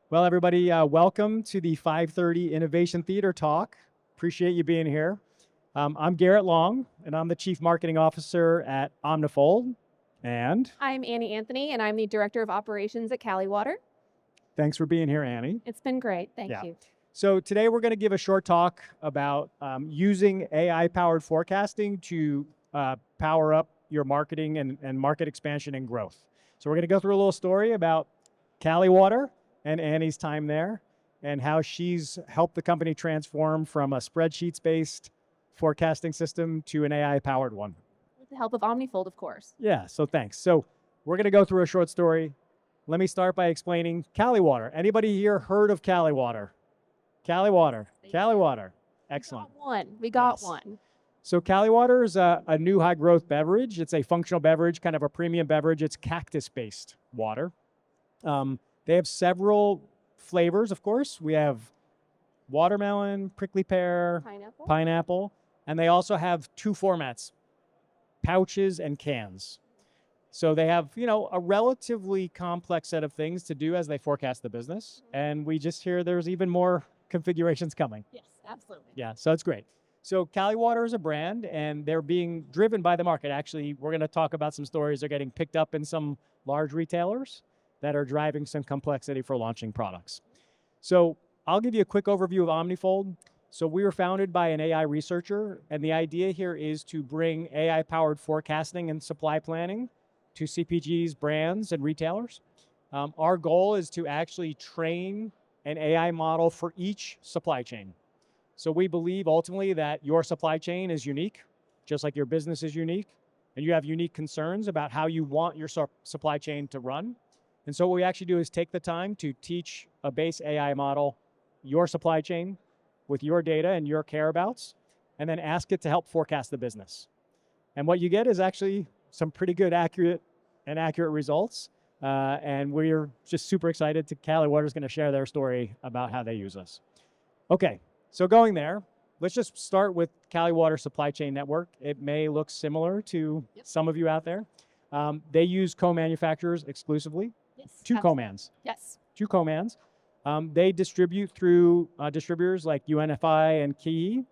Well, everybody, welcome to the 5:30 Innovation Theater Talk. Appreciate you being here. I'm Garrett Long, and I'm the Chief Marketing Officer at Omnifold. And I'm Annie Anthony, and I'm the Director of Operations at Caliwater. thanks for being here, Annie. It's been great. Thank Yeah. you. So today we're going to give a short talk about using AI-powered forecasting to power up your marketing and market expansion and growth. So we're going to go through a little story about Caliwater and Annie's time there and how she's helped the company transform from a spreadsheets-based forecasting system to an AI-powered one. With the help of Omnifold, of course. Yeah, so thanks. So we're going to go through a short story. Let me start by explaining Caliwater. Anybody here heard of Caliwater? Caliwater. Caliwater. Excellent. We got Yes. one. So Caliwater is a new high-growth beverage. It's a functional beverage, kind of a premium beverage. It's cactus-based water. They have several flavors, of course. We have watermelon, prickly pear, pineapple, and they also have two formats, pouches and cans. So they have, a relatively complex set of things to do as they forecast the business. And we just hear there's even more configurations coming. Yes, absolutely. Yeah, so it's great. So Caliwater is a brand, and they're being driven by the market. Actually, we're going to talk about some stories. They're getting picked up in some large retailers that are driving some complexity for launching products. So I'll give you a quick overview of Omnifold. So we were founded by an AI researcher, and the idea here is to bring AI-powered forecasting and supply planning to CPGs, brands, and retailers. Our goal is to actually train an AI model for each supply chain. So we believe ultimately that your supply chain is unique, just like your business is unique, and you have unique concerns about how you want your supply chain to run. And so what we actually do is take the time to teach a base AI model your supply chain with your data and your care-abouts, and then ask it to help forecast the business. And what you get is actually some pretty good accurate results. And we're just super excited. Caliwater is going to share their story about how they use us. Okay, so going there, let's just start with Caliwater Supply Chain Network. It may look similar to some of you out there. They use co-manufacturers exclusively. Yes. Two co-mans. Yes. Two co-mans. They distribute through distributors like UNFI and Key,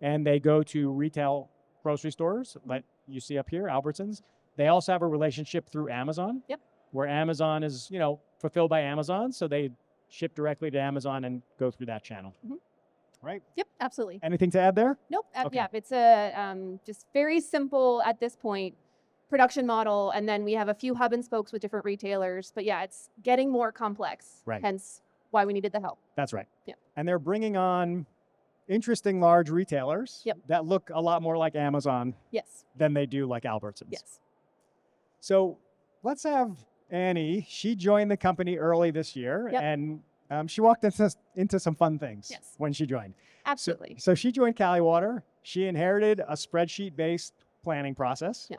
and they go to retail grocery stores like you see up here, Albertsons. They also have a relationship through Amazon, where Amazon is, fulfilled by Amazon, so they ship directly to Amazon and go through that channel. Mm-hmm. Right? Yep, absolutely. Anything to add there? Nope. Okay. Yeah, it's a just very simple at this point production model, and then we have a few hub and spokes with different retailers. But yeah, it's getting more complex. Right. Hence why we needed the help. That's right. Yeah. And they're bringing on interesting large retailers that look a lot more like Amazon than they do like Albertsons. Yes. So let's have Annie. She joined the company early this year, and she walked into some fun things when she joined. Absolutely. So she joined Caliwater. She inherited a spreadsheet-based planning process. Yeah.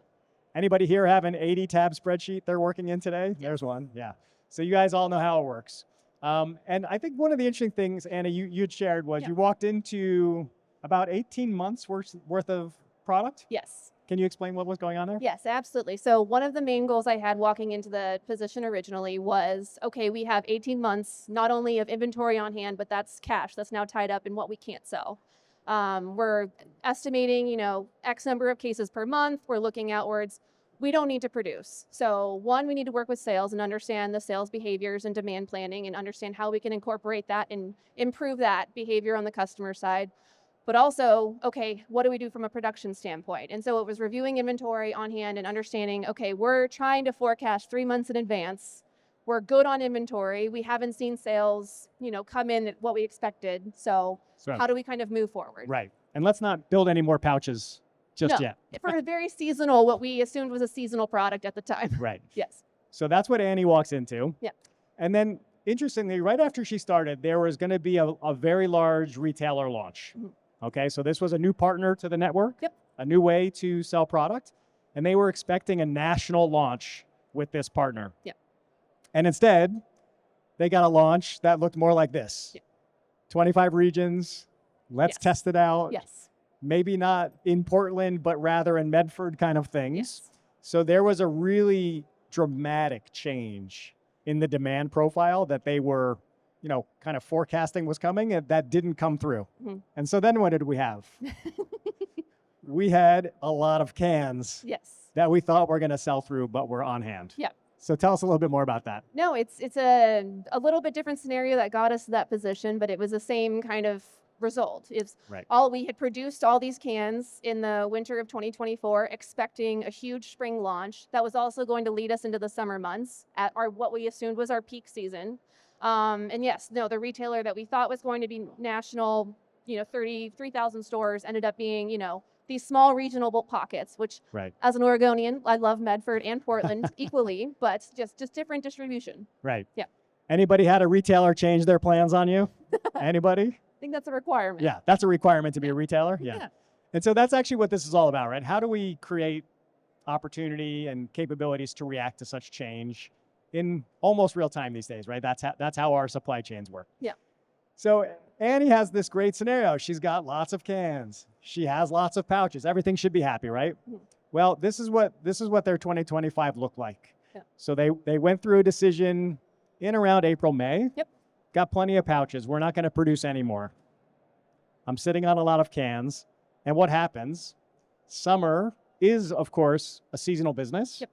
Anybody here have an 80-tab spreadsheet they're working in today? Yes. There's one. Yeah. So you guys all know how it works. And I think one of the interesting things, Anna, you'd shared was you walked into about 18 months worth of product? Yes. Can you explain what was going on there? Yes, absolutely. So one of the main goals I had walking into the position originally was, okay, we have 18 months, not only of inventory on hand, but that's cash that's now tied up in what we can't sell. We're estimating, X number of cases per month. We're looking outwards. We don't need to produce. So one, we need to work with sales and understand the sales behaviors and demand planning and understand how we can incorporate that and improve that behavior on the customer side. But also, okay, what do we do from a production standpoint? And so it was reviewing inventory on hand and understanding, okay, we're trying to forecast 3 months in advance. We're good on inventory. We haven't seen sales, come in at what we expected. So how do we kind of move forward? Right. And let's not build any more pouches just yet. For a very seasonal, what we assumed was a seasonal product at the time. Right. Yes. So that's what Annie walks into. Yeah. And then, interestingly, right after she started, there was going to be a very large retailer launch. Mm-hmm. Okay, so this was a new partner to the network, a new way to sell product, and they were expecting a national launch with this partner. Yep. And instead, they got a launch that looked more like this. 25 regions, let's test it out. Yes. Maybe not in Portland, but rather in Medford kind of things. Yes. So there was a really dramatic change in the demand profile that they were kind of forecasting was coming, and that didn't come through. Mhm. And so then what did we have? We had a lot of cans Yes. that we thought were going to sell through, but were on hand. Yeah. So tell us a little bit more about that. No, it's a little bit different scenario that got us to that position, but it was the same kind of result. It's Right. we had produced all these cans in the winter of 2024, expecting a huge spring launch that was also going to lead us into the summer months at what we assumed was our peak season. And yes, no, the retailer that we thought was going to be national, 33,000 stores ended up being, these small regional pockets, which Right. as an Oregonian, I love Medford and Portland equally, but just different distribution. Right. Yeah. Anybody had a retailer change their plans on you? Anybody? I think that's a requirement. Yeah, that's a requirement to be a retailer. Yeah. Yeah. And so that's actually what this is all about, right? How do we create opportunity and capabilities to react to such change in almost real time these days, right? That's how our supply chains work. Yeah. So Annie has this great scenario. She's got lots of cans. She has lots of pouches. Everything should be happy, right? Mhm. Well, this is what their 2025 looked like. Yeah. So they went through a decision in around April, May. Yep. Got plenty of pouches. We're not going to produce anymore. I'm sitting on a lot of cans. And what happens? Summer is, of course, a seasonal business. Yep.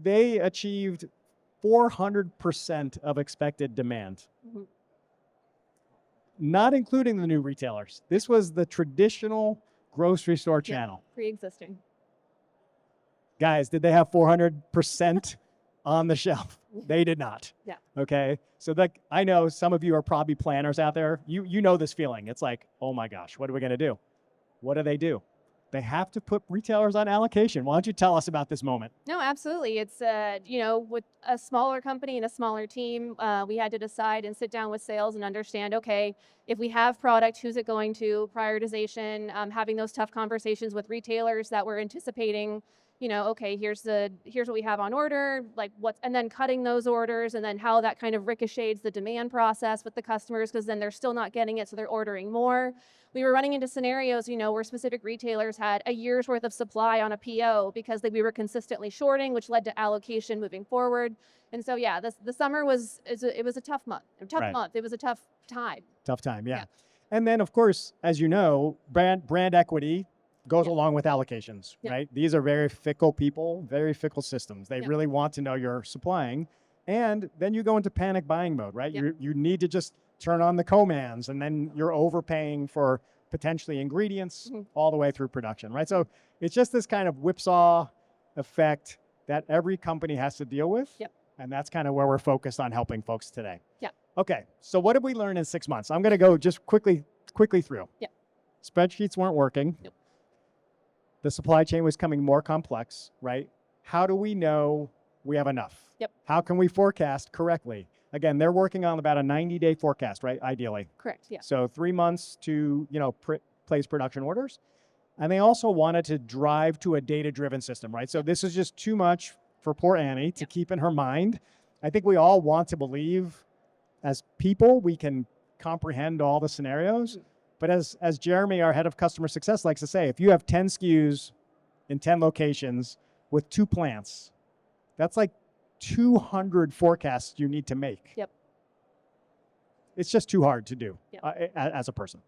They achieved 400% of expected demand, Mhm. not including the new retailers. This was the traditional grocery store Yeah. channel. Pre-existing. Guys, did they have 400% on the shelf? They did not. Yeah. Okay. So I know some of you are probably planners out there. You know this feeling. It's like, oh my gosh, what are we going to do? What do? They have to put retailers on allocation. Why don't you tell us about this moment? No, absolutely. It's with a smaller company and a smaller team, we had to decide and sit down with sales and understand, okay, if we have product, who's it going to? Prioritization, having those tough conversations with retailers that we're anticipating, okay, here's what we have on order, and then cutting those orders, and then how that kind of ricochets the demand process with the customers, because then they're still not getting it, so they're ordering more. We were running into scenarios, where specific retailers had a year's worth of supply on a PO because we were consistently shorting, which led to allocation moving forward. And so, yeah, the summer was a tough month. Right. It was a tough time. Tough time, yeah. Yeah. And then, of course, as you know, brand equity goes Yeah. along with allocations, Yeah. right? These are very fickle people, very fickle systems. They Yeah. really want to know you're supplying. And then you go into panic buying mode, right? Yeah. You need to just turn on the commands, and then you're overpaying for potentially ingredients Mhm. all the way through production, right? So it's just this kind of whipsaw effect that every company has to deal with. Yep. And that's kind of where we're focused on helping folks today. Yeah. Okay, so what did we learn in 6 months? I'm going to go just quickly through. Yeah. Spreadsheets weren't working. Nope. The supply chain was becoming more complex, right? How do we know we have enough? Yep. How can we forecast correctly? Again, they're working on about a 90-day forecast, right? Ideally. Correct. Yeah. So 3 months to, place production orders. And they also wanted to drive to a data-driven system, right? So this is just too much for poor Annie to keep in her mind. I think we all want to believe as people, we can comprehend all the scenarios. But as Jeremy, our head of customer success, likes to say, if you have 10 SKUs in 10 locations with 2 plants, that's like 200 forecasts you need to make. Yep. It's just too hard to do Yep. as a person.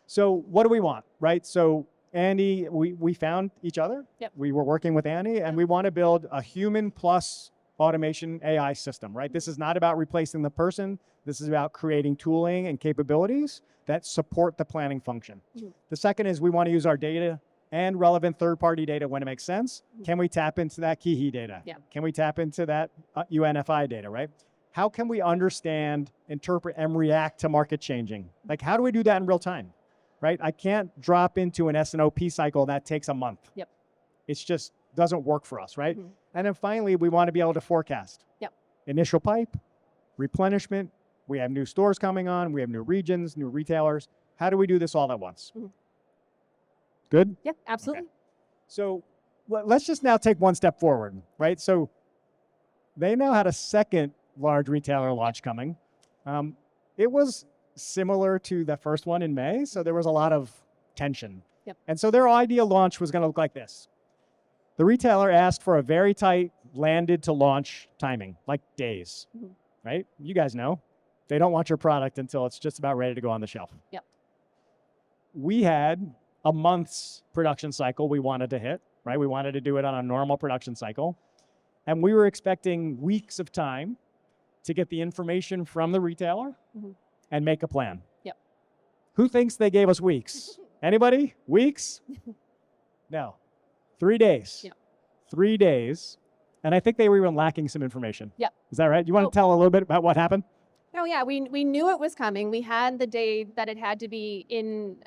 So what do we want, right? So Andy, we found each other. Yep. We were working with Andy, and we want to build a human plus automation AI system, right? This is not about replacing the person. This is about creating tooling and capabilities that support the planning function. Mm-hmm. The second is we want to use our data and relevant third-party data when it makes sense. Mm-hmm. Can we tap into that KIHI data? Yeah. Can we tap into that UNFI data, right? How can we understand, interpret, and react to market changing? Like, how do we do that in real time, right? I can't drop into an S&OP cycle that takes a month. Yep. It's just doesn't work for us, right? Mhm. And then finally, we want to be able to forecast. Yep. Initial pipe, replenishment. We have new stores coming on. We have new regions, new retailers. How do we do this all at once? Mhm. Good? Yeah, absolutely. Okay. So let's just now take one step forward, right? So they now had a second large retailer launch coming. It was similar to the first one in May, so there was a lot of tension. Yep. And so their ideal launch was going to look like this. The retailer asked for a very tight landed to launch timing, like days, Mhm. right? You guys know. They don't want your product until it's just about ready to go on the shelf. Yep. We had a month's production cycle we wanted to hit, right? We wanted to do it on a normal production cycle. And we were expecting weeks of time to get the information from the retailer and make a plan. Yep. Who thinks they gave us weeks? Anybody? Weeks? No. 3 days. Yep. 3 days. And I think they were even lacking some information. Yep. Is that right? You want to tell a little bit about what happened? Oh yeah, we knew it was coming. We had the day that it had to be in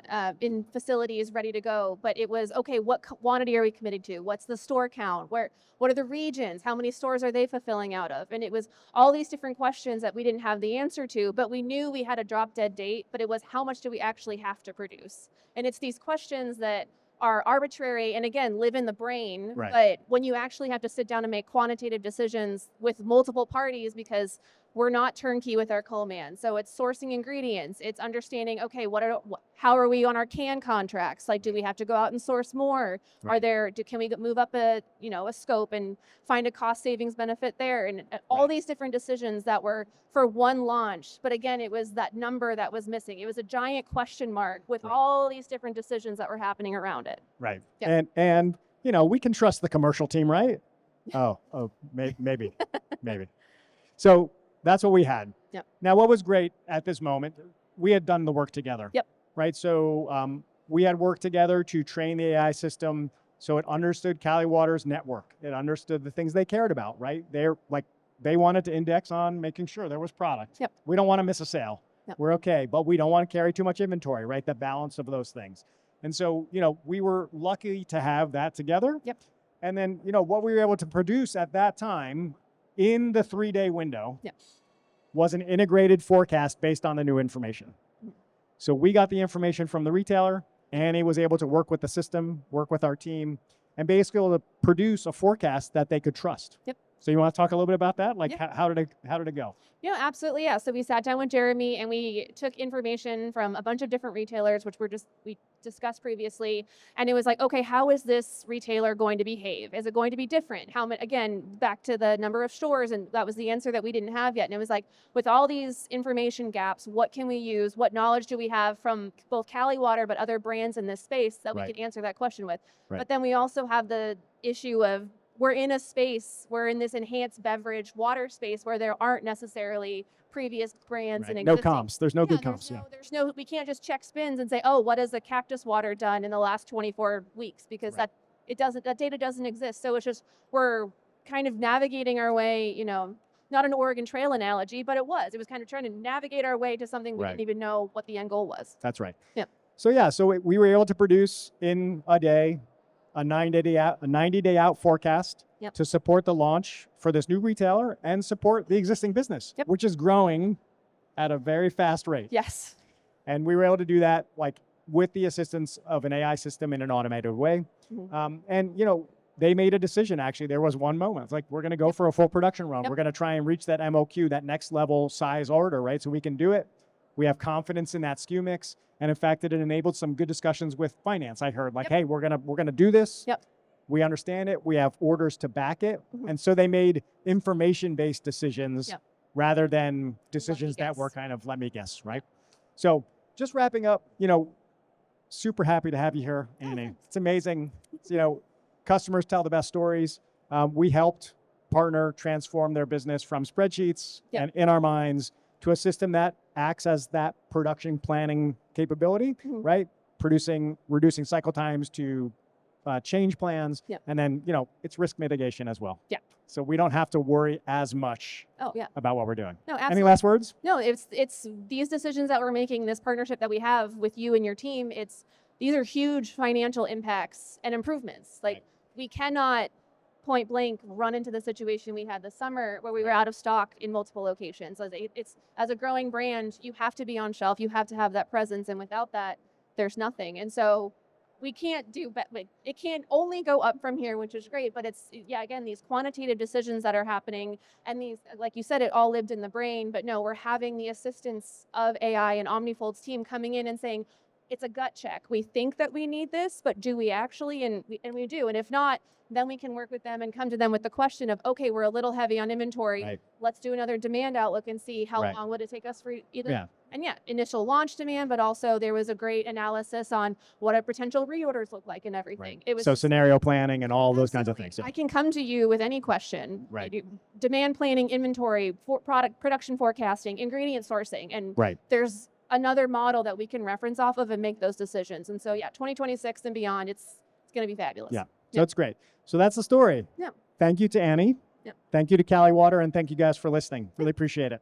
facilities ready to go, but it was okay. What quantity are we committed to? What's the store count? What are the regions? How many stores are they fulfilling out of? And it was all these different questions that we didn't have the answer to, but we knew we had a drop dead date. But it was how much do we actually have to produce? And it's these questions that are arbitrary and again live in the brain. Right. But when you actually have to sit down and make quantitative decisions with multiple parties, because we're not turnkey with our co-man. So it's sourcing ingredients. It's understanding, okay, how are we on our can contracts? Like, do we have to go out and source more? Right. Can we move up a scope and find a cost savings benefit there? And all these different decisions that were for one launch. But again, it was that number that was missing. It was a giant question mark with all these different decisions that were happening around it. Right. Yeah. And we can trust the commercial team, right? Maybe. So that's what we had. Yep. Now, what was great at this moment, we had done the work together. Yep. Right. So we had worked together to train the AI system so it understood Caliwater's network. It understood the things they cared about, right? They wanted to index on making sure there was product. Yep. We don't want to miss a sale. Yep. We're okay, but we don't want to carry too much inventory, right? The balance of those things. And so, we were lucky to have that together. Yep. And then, what we were able to produce at that time in the 3-day window was an integrated forecast based on the new information. So we got the information from the retailer, and he was able to work with the system, work with our team, and basically able to produce a forecast that they could trust. Yep. So you want to talk a little bit about that? Like, Yeah. how did it go? Yeah, absolutely. Yeah. So we sat down with Jeremy and we took information from a bunch of different retailers, which we discussed previously. And it was like, okay, how is this retailer going to behave? Is it going to be different? Again, back to the number of stores. And that was the answer that we didn't have yet. And it was like, with all these information gaps, what can we use? What knowledge do we have from both Caliwater, but other brands in this space that we could answer that question with? Right. But then we also have the issue of, we're in this enhanced beverage water space where there aren't necessarily previous brands and no existing. comps. There's no good comps. We can't just check spins and say, oh, what has the cactus water done in the last 24 weeks? Because that data doesn't exist. So it's just, we're kind of navigating our way, not an Oregon Trail analogy, but it was kind of trying to navigate our way to something we didn't even know what the end goal was. That's right. Yeah. So we were able to produce in a day a 90-day out forecast to support the launch for this new retailer and support the existing business, which is growing at a very fast rate. Yes. And we were able to do that with the assistance of an AI system in an automated way. They made a decision, actually. There was one moment. It's like, we're going to go for a full production run. We're going to try and reach that MOQ, that next level size order, right? So we can do it. We have confidence in that SKU mix. And in fact, it enabled some good discussions with finance. I heard hey, we're gonna do this. Yep. We understand it. We have orders to back it. And so they made information-based decisions rather than decisions that were kind of let me guess, right? So just wrapping up, super happy to have you here, Annie. It's amazing. Customers tell the best stories. We helped partner transform their business from spreadsheets and in our minds to a system that acts as that production planning capability, right? Reducing cycle times to change plans, and then it's risk mitigation as well. Yeah. So we don't have to worry as much about what we're doing. No, absolutely. Any last words? No, it's these decisions that we're making, this partnership that we have with you and your team. These are huge financial impacts and improvements. We cannot point blank run into the situation we had this summer where we were out of stock in multiple locations. As a growing brand, you have to be on shelf, you have to have that presence, and without that, there's nothing. And so we can't it can't only go up from here, which is great, but again, these quantitative decisions that are happening, and these, like you said, it all lived in the brain, but no, we're having the assistance of AI and Omnifold's team coming in and saying, it's a gut check. We think that we need this, but do we actually? And we do. And if not, then we can work with them and come to them with the question of, okay, we're a little heavy on inventory. Right. Let's do another demand outlook and see how Right. long would it take us for either. Yeah. And initial launch demand, but also there was a great analysis on what our potential reorders look like and everything. It was So scenario planning and all those kinds of things. I can come to you with any question. Right. Demand planning, inventory, product production forecasting, ingredient sourcing, and Right. there's another model that we can reference off of and make those decisions. And so 2026 and beyond, it's going to be fabulous. Yeah. So it's great. So that's the story. Yeah. Thank you to Annie. Yeah. Thank you to Caliwater, and thank you guys for listening. Really appreciate it.